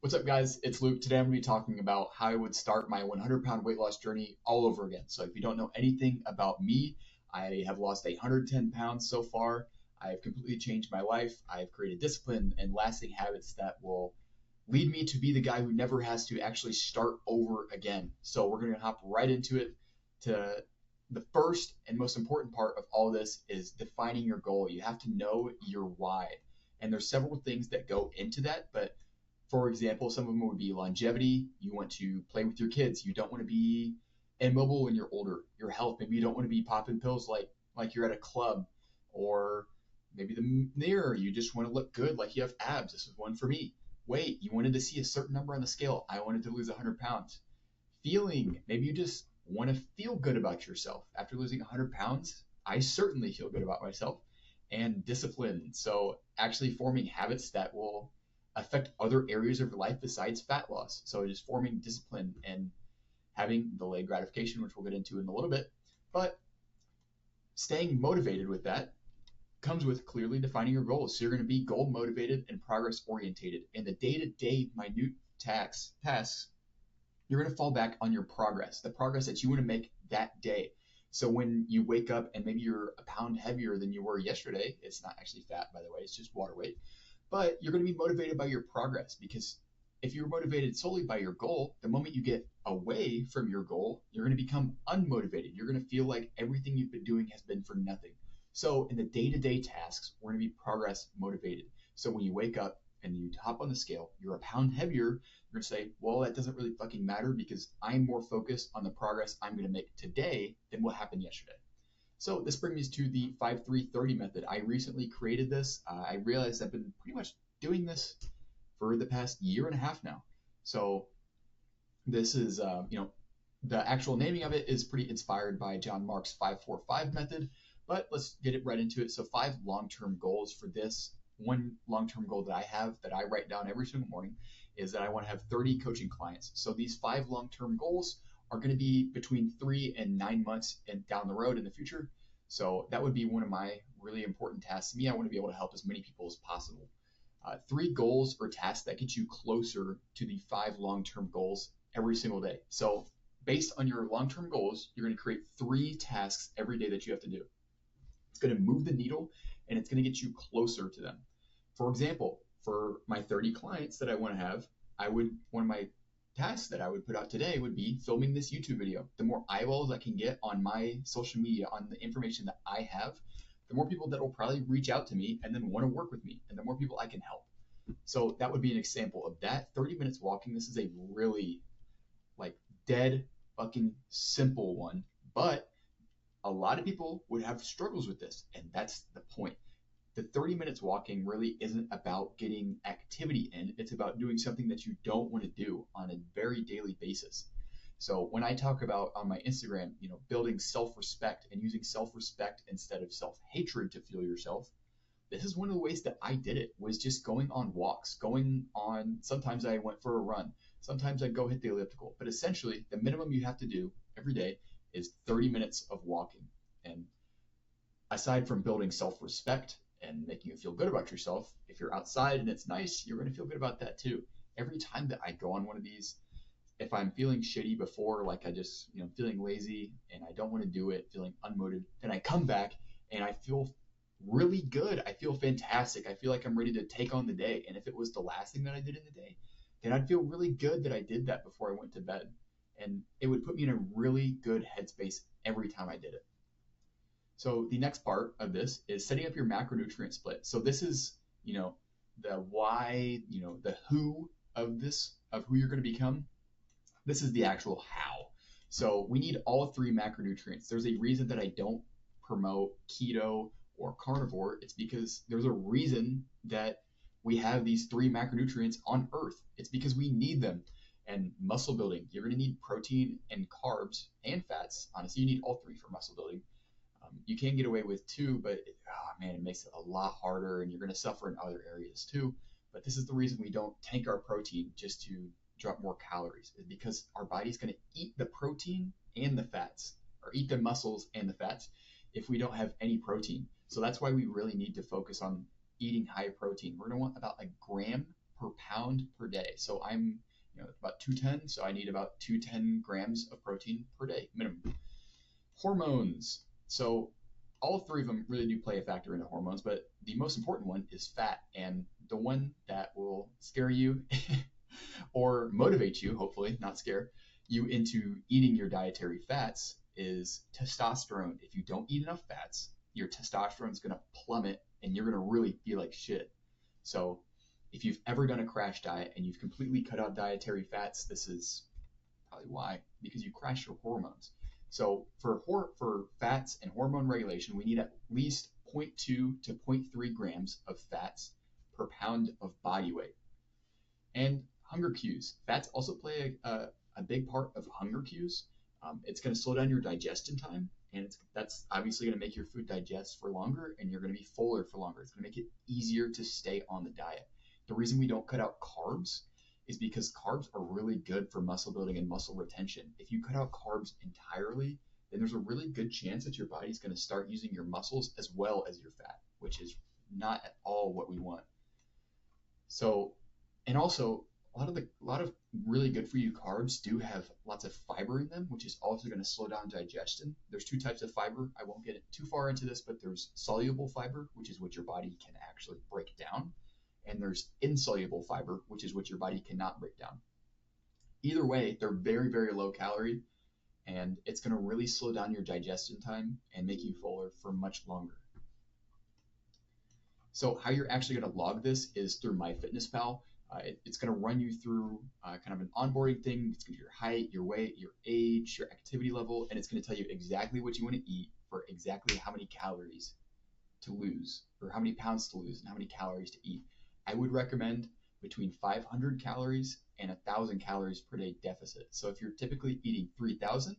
What's up, guys? It's Luke. Today I'm going to be talking about how I would start my 100-pound weight loss journey all over again. So, if you don't know anything about me, I have lost 110 pounds so far. I've completely changed my life. I've created discipline and lasting habits that will lead me to be the guy who never has to actually start over again. So, we're going to hop right into it. To the first and most important part of all this is defining your goal. You have to know your why. And there's several things that go into that, but for example, some of them would be longevity. You want to play with your kids. You don't want to be immobile when you're older. Your health. Maybe you don't want to be popping pills like you're at a club, or maybe the mirror. You just want to look good, like you have abs. This is one for me. Weight. You wanted to see a certain number on the scale. I wanted to lose 100 pounds. Feeling. Maybe you just want to feel good about yourself after losing 100 pounds. I certainly feel good about myself. And discipline. So actually forming habits that will affect other areas of your life besides fat loss. So just forming discipline and having delayed gratification, which we'll get into in a little bit. But staying motivated with that comes with clearly defining your goals. So you're going to be goal motivated and progress orientated. In the day-to-day minute tasks, you're going to fall back on your progress, the progress that you want to make that day. So when you wake up and maybe you're a pound heavier than you were yesterday, it's not actually fat, by the way, it's just water weight. But you're going to be motivated by your progress, because if you're motivated solely by your goal, the moment you get away from your goal, you're going to become unmotivated. You're going to feel like everything you've been doing has been for nothing. So in the day-to-day tasks, we're going to be progress motivated. So when you wake up and you hop on the scale, you're a pound heavier, you're going to say, well, that doesn't really fucking matter because I'm more focused on the progress I'm going to make today than what happened yesterday. So this brings me to the 5-3-30 method. I recently created this. I realized I've been pretty much doing this for the past year and a half now. So this is, the actual naming of it is pretty inspired by John Mark's 5-4-5 method, but let's get it right into it. So 5 long-term goals for this. One long-term goal that I have that I write down every single morning is that I want to have 30 coaching clients. So these 5 long-term goals are going to be between 3 and 9 months and down the road in the future. So that would be one of my really important tasks to me. I want to be able to help as many people as possible. 3 goals or tasks that get you closer to the 5 long-term goals every single day. So based on your long-term goals, you're going to create 3 tasks every day that you have to do. It's going to move the needle and it's going to get you closer to them. For example, for my 30 clients that I want to have, one of my tasks that I would put out today would be filming this YouTube video. The more eyeballs I can get on my social media, on the information that I have, the more people that will probably reach out to me and then want to work with me, and the more people I can help. So that would be an example of that. 30 minutes walking. This is a really dead fucking simple one, but a lot of people would have struggles with this, and that's the point. The 30 minutes walking really isn't about getting activity in. It's about doing something that you don't want to do on a very daily basis. So when I talk about on my Instagram, building self-respect and using self-respect instead of self-hatred to fuel yourself, this is one of the ways that I did it, was just going on walks, sometimes I went for a run, sometimes I'd go hit the elliptical, but essentially the minimum you have to do every day is 30 minutes of walking. And aside from building self-respect and making you feel good about yourself, if you're outside and it's nice, you're going to feel good about that too. Every time that I go on one of these, if I'm feeling shitty before, like I just, feeling lazy and I don't want to do it, feeling unmotivated, then I come back and I feel really good. I feel fantastic. I feel like I'm ready to take on the day. And if it was the last thing that I did in the day, then I'd feel really good that I did that before I went to bed. And it would put me in a really good headspace every time I did it. So the next part of this is setting up your macronutrient split. So this is, the why, the who of this, of who you're going to become. This is the actual how. So we need all 3 macronutrients. There's a reason that I don't promote keto or carnivore. It's because there's a reason that we have these 3 macronutrients on Earth. It's because we need them. And muscle building, you're going to need protein and carbs and fats. Honestly, you need all 3 for muscle building. You can get away with 2, but it makes it a lot harder, and you're going to suffer in other areas too. But this is the reason we don't tank our protein just to drop more calories, is because our body's going to eat the protein and the fats, or eat the muscles and the fats, if we don't have any protein. So that's why we really need to focus on eating high protein. We're going to want about a gram per pound per day. So I'm about 210, so I need about 210 grams of protein per day minimum. Hormones. So all three of them really do play a factor into hormones, but the most important one is fat, and the one that will scare you or motivate you, hopefully not scare you into eating your dietary fats, is testosterone. If you don't eat enough fats, your testosterone is going to plummet and you're going to really feel like shit. So if you've ever done a crash diet and you've completely cut out dietary fats, this is probably why, because you crash your hormones. So for fats and hormone regulation, we need at least 0.2 to 0.3 grams of fats per pound of body weight. And hunger cues. Fats also play a big part of hunger cues. It's going to slow down your digestion time, and that's obviously going to make your food digest for longer, and you're going to be fuller for longer. It's going to make it easier to stay on the diet. The reason we don't cut out carbs is because carbs are really good for muscle building and muscle retention. If you cut out carbs entirely, then there's a really good chance that your body's going to start using your muscles as well as your fat, which is not at all what we want. So, and also a lot of really good for you carbs do have lots of fiber in them, which is also going to slow down digestion. There's two types of fiber. I won't get too far into this, but there's soluble fiber, which is what your body can actually break down, and there's insoluble fiber, which is what your body cannot break down. Either way, they're very, very low calorie, and it's going to really slow down your digestion time and make you fuller for much longer. So how you're actually going to log this is through MyFitnessPal. It's going to run you through kind of an onboarding thing. It's going to be your height, your weight, your age, your activity level, and it's going to tell you exactly what you want to eat for exactly how many calories to lose, or how many pounds to lose and how many calories to eat. I would recommend between 500 calories and 1,000 calories per day deficit. So if you're typically eating 3,000,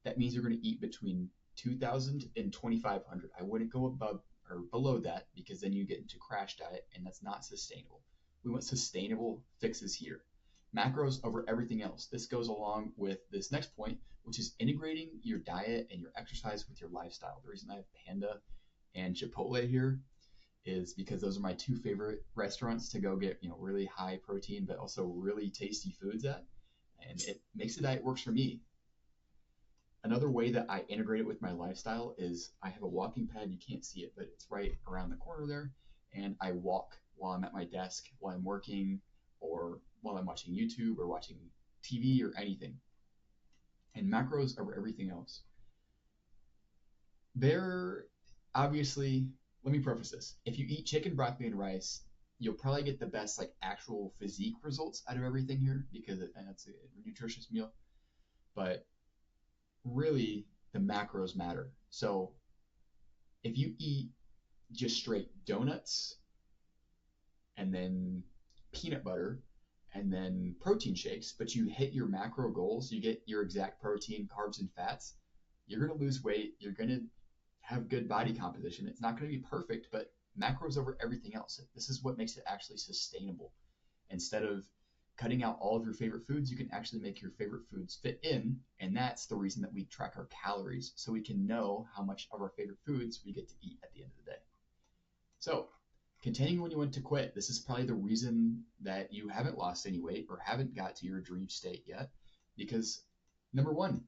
that means you're going to eat between 2,000 and 2,500. I wouldn't go above or below that, because then you get into crash diet, and that's not sustainable. We want sustainable fixes here. Macros over everything else. This goes along with this next point, which is integrating your diet and your exercise with your lifestyle. The reason I have Panda and Chipotle here is because those are my two favorite restaurants to go get, really high protein but also really tasty foods at, and it makes the diet works for me. Another way that I integrate it with my lifestyle is I have a walking pad. You can't see it, but it's right around the corner there. And I walk while I'm at my desk, while I'm working, or while I'm watching YouTube or watching TV or anything. And macros over everything else. They're obviously, let me preface this. If you eat chicken, broccoli, and rice, you'll probably get the best actual physique results out of everything here, because it's a nutritious meal. But really, the macros matter. So if you eat just straight donuts and then peanut butter and then protein shakes, but you hit your macro goals, you get your exact protein, carbs, and fats, you're going to lose weight. You're going to have good body composition. It's not going to be perfect, but macros over everything else. This is what makes it actually sustainable. Instead of cutting out all of your favorite foods, you can actually make your favorite foods fit in, and that's the reason that we track our calories, so we can know how much of our favorite foods we get to eat at the end of the day. So, containing when you want to quit. This is probably the reason that you haven't lost any weight or haven't got to your dream state yet, because number one,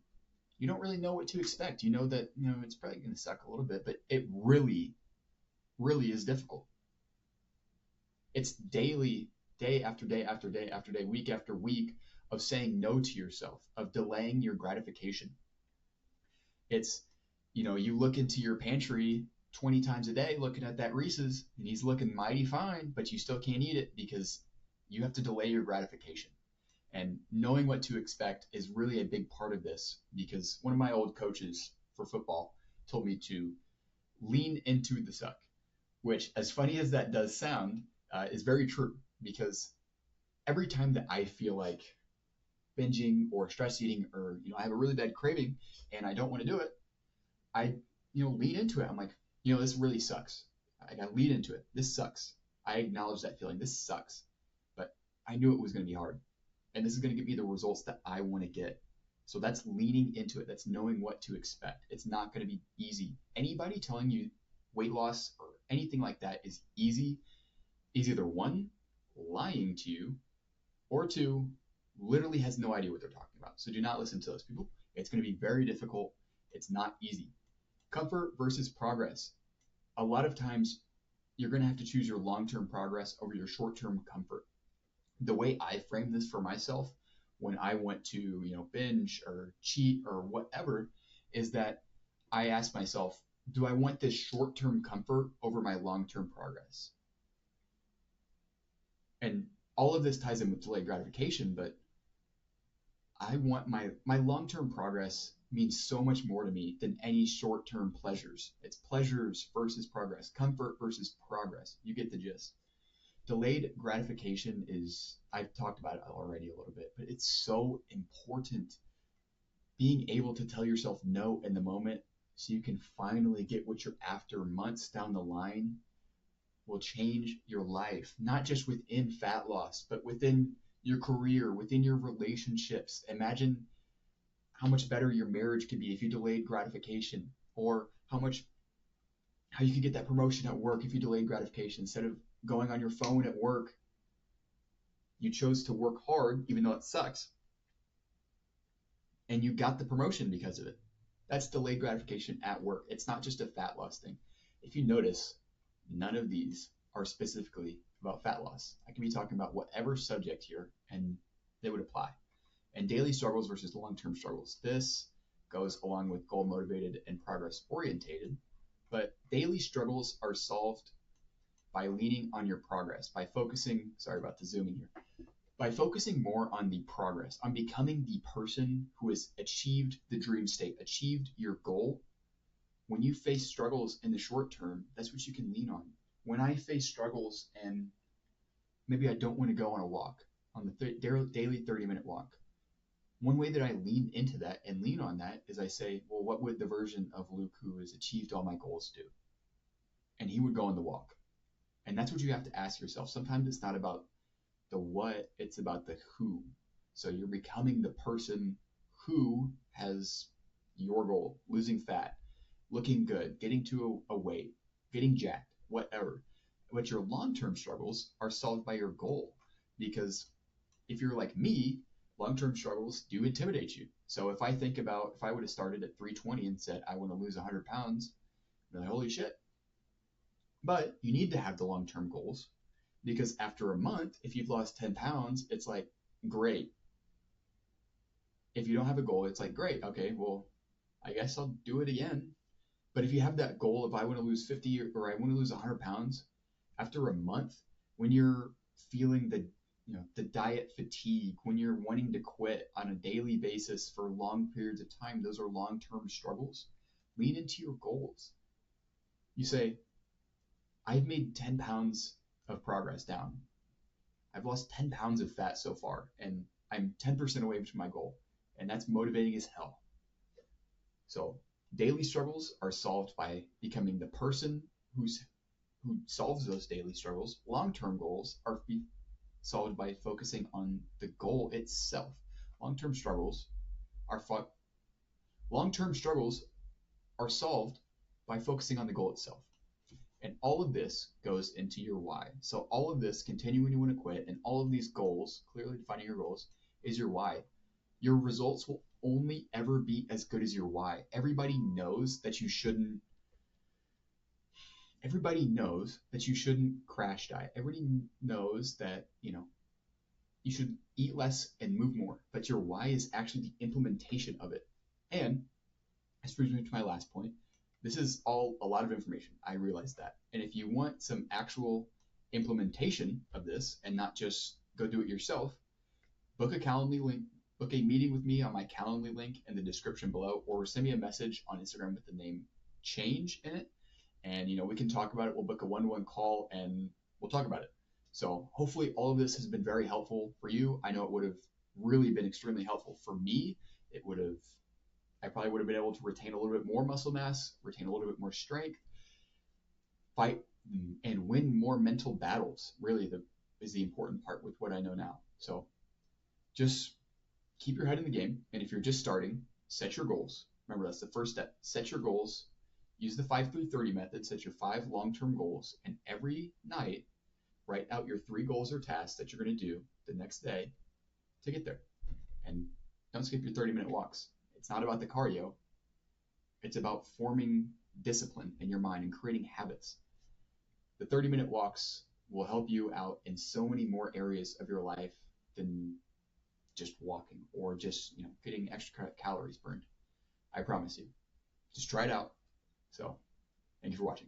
you don't really know what to expect. You know that it's probably going to suck a little bit, but it really, really is difficult. It's daily, day after day after day after day, week after week, of saying no to yourself, of delaying your gratification. It's, you look into your pantry 20 times a day looking at that Reese's, and he's looking mighty fine, but you still can't eat it because you have to delay your gratification. And knowing what to expect is really a big part of this, because one of my old coaches for football told me to lean into the suck, which, as funny as that does sound, is very true, because every time that I feel like binging or stress eating, or I have a really bad craving and I don't want to do it, I lean into it. I'm like, this really sucks. I gotta lean into it. This sucks. I acknowledge that feeling. This sucks, but I knew it was going to be hard, and this is going to give me the results that I want to get. So that's leaning into it. That's knowing what to expect. It's not going to be easy. Anybody telling you weight loss or anything like that is easy is either one, lying to you, or two, literally has no idea what they're talking about. So do not listen to those people. It's going to be very difficult. It's not easy. Comfort versus progress. A lot of times you're going to have to choose your long-term progress over your short-term comfort. The way I frame this for myself when I went to, binge or cheat or whatever, is that I ask myself, do I want this short-term comfort over my long-term progress? And all of this ties in with delayed gratification, but I want my long-term progress means so much more to me than any short-term pleasures. It's pleasures versus progress, comfort versus progress. You get the gist. Delayed gratification is, I've talked about it already a little bit, but it's so important. Being able to tell yourself no in the moment so you can finally get what you're after months down the line will change your life, not just within fat loss, but within your career, within your relationships. Imagine how much better your marriage could be if you delayed gratification, or how you could get that promotion at work if you delayed gratification. Instead of going on your phone at work, you chose to work hard even though it sucks, and you got the promotion because of it. That's delayed gratification at work. It's not just a fat loss thing. If you notice, none of these are specifically about fat loss. I can be talking about whatever subject here and they would apply. And daily struggles versus long-term struggles. This goes along with goal motivated and progress orientated, but daily struggles are solved by leaning on your progress, by focusing, sorry about the zooming here, by focusing more on the progress, on becoming the person who has achieved the dream state, achieved your goal. When you face struggles in the short term, that's what you can lean on. When I face struggles and maybe I don't want to go on a walk, on the daily 30-minute walk, one way that I lean into that and lean on that is I say, well, what would the version of Luke who has achieved all my goals do? And he would go on the walk. And that's what you have to ask yourself. Sometimes it's not about the what, it's about the who. So you're becoming the person who has your goal, losing fat, looking good, getting to a weight, getting jacked, whatever. But your long-term struggles are solved by your goal. Because if you're like me, long-term struggles do intimidate you. So if I think about if I would have started at 320 and said, I want to lose 100 pounds, I'm like, holy shit. But you need to have the long-term goals, because after a month, if you've lost 10 pounds, it's like, great. If you don't have a goal, it's like, great. Okay, well, I guess I'll do it again. But if you have that goal, if I want to lose 50 or I want to lose 100 pounds, after a month, when you're feeling the diet fatigue, when you're wanting to quit on a daily basis for long periods of time, those are long-term struggles. Lean into your goals. You say, I've made 10 pounds of progress down. I've lost 10 pounds of fat so far, and I'm 10% away from my goal. And that's motivating as hell. So daily struggles are solved by becoming the person who solves those daily struggles. Long-term goals are solved by focusing on the goal itself. Long-term struggles are solved by focusing on the goal itself. And all of this goes into your why. So all of this, continue when you want to quit, and all of these goals, clearly defining your goals, is your why. Your results will only ever be as good as your why. Everybody knows that you shouldn't crash diet. Everybody knows that, you should eat less and move more, but your why is actually the implementation of it. And this brings me to my last point. This is all a lot of information. I realize that. And if you want some actual implementation of this and not just go do it yourself, book a meeting with me on my Calendly link in the description below, or send me a message on Instagram with the name Change in it. And, we can talk about it. We'll book a one-to-one call and we'll talk about it. So hopefully all of this has been very helpful for you. I know it would have really been extremely helpful for me. I probably would have been able to retain a little bit more muscle mass, retain a little bit more strength, fight and win more mental battles, really is the important part with what I know now. So just keep your head in the game. And if you're just starting, set your goals. Remember, that's the first step. Set your goals. Use the 5-3-30 method. Set your 5 long-term goals. And every night, Write out your 3 goals or tasks that you're going to do the next day to get there. And don't skip your 30-minute walks. It's not about the cardio. It's about forming discipline in your mind and creating habits. The 30-minute walks will help you out in so many more areas of your life than just walking or just getting extra calories burned. I promise you. Just try it out. So, thank you for watching.